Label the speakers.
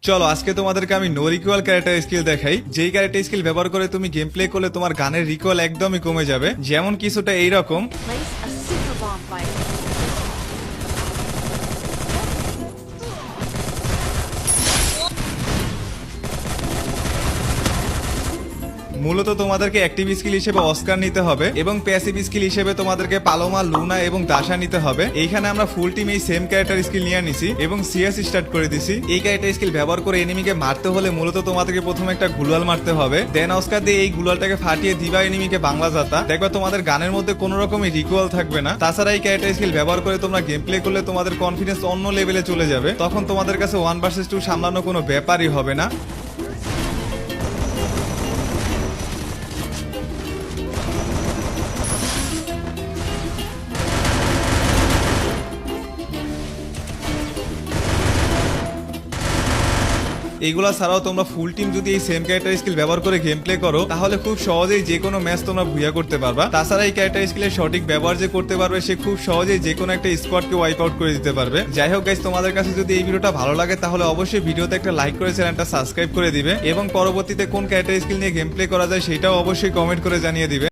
Speaker 1: চলো আজকে তোমাদেরকে আমি নো রিকোয়েল ক্যারেক্টার স্কিল দেখাই, যেই ক্যারেক্টার স্কিল ব্যবহার করে তুমি গেম প্লে করলে তোমার গানের রিকোয়েল একদমই কমে যাবে। যেমন কিছুটা এইরকম।
Speaker 2: Place a super bomb fighter.
Speaker 1: মূলত তোমাদেরকে অ্যাক্টিভ স্কিল হিসেবে অস্কার নিতে হবে এবং প্যাসিভ স্কিল হিসেবে তোমাদেরকে পালোমা, লুনা এবং দাসা নিতে হবে। এইখানে আমরা ফুল টিম এই সেম ক্যারেক্টার স্কিল নিয়ে নিছি এবং সিএস স্টার্ট করে দিছি। এই ক্যারেক্টার স্কিল ব্যবহার করে এনিমিকে মারতে হলে মূলত তোমাদেরকে প্রথমে একটা গুলাল মারতে হবে, দেন অস্কার দিয়ে এই গুলালটাকে ফাটিয়ে দিবা এনিমিকে বাংলা জাতা। দেখবা তোমাদের গানের মধ্যে কোনো রকমই রিকোয়েল থাকবে না। তাছাড়া এই ক্যারেক্টার স্কিল ব্যবহার করে তোমরা গেম প্লে করলে তোমাদের কনফিডেন্স অন্য লেভেলে চলে যাবে। তখন তোমাদের কাছে 1 ভার্সেস 2 সামলানো কোনো ব্যাপারই হবে না। এইগুলা ছাড়াও তোমরা ফুল টিম যদি এই সেম ক্যারেক্টার স্কিল ব্যবহার করে গেম প্লে করো তাহলে খুব সহজেই যে কোনো ম্যাচ তোমরা ভুইয়া করতে পারবা। তাছাড়া এই ক্যারেক্টার স্কিলের সঠিক ব্যবহার যে করতে পারবে সে খুব সহজেই যে কোনো একটা স্কোয়াডকে ওয়াইপ আউট করে দিতে পারবে। যাই হোক গাইস, তোমাদের কাছে যদি এই ভিডিওটা ভালো লাগে তাহলে অবশ্যই ভিডিওতে একটা লাইক করে চ্যানেলটা সাবস্ক্রাইব করে দিবে এবং পরবর্তীতে কোন ক্যারেক্টার স্কিল নিয়ে গেম প্লে করা যায় সেটাও অবশ্যই কমেন্ট করে জানিয়ে দিবে।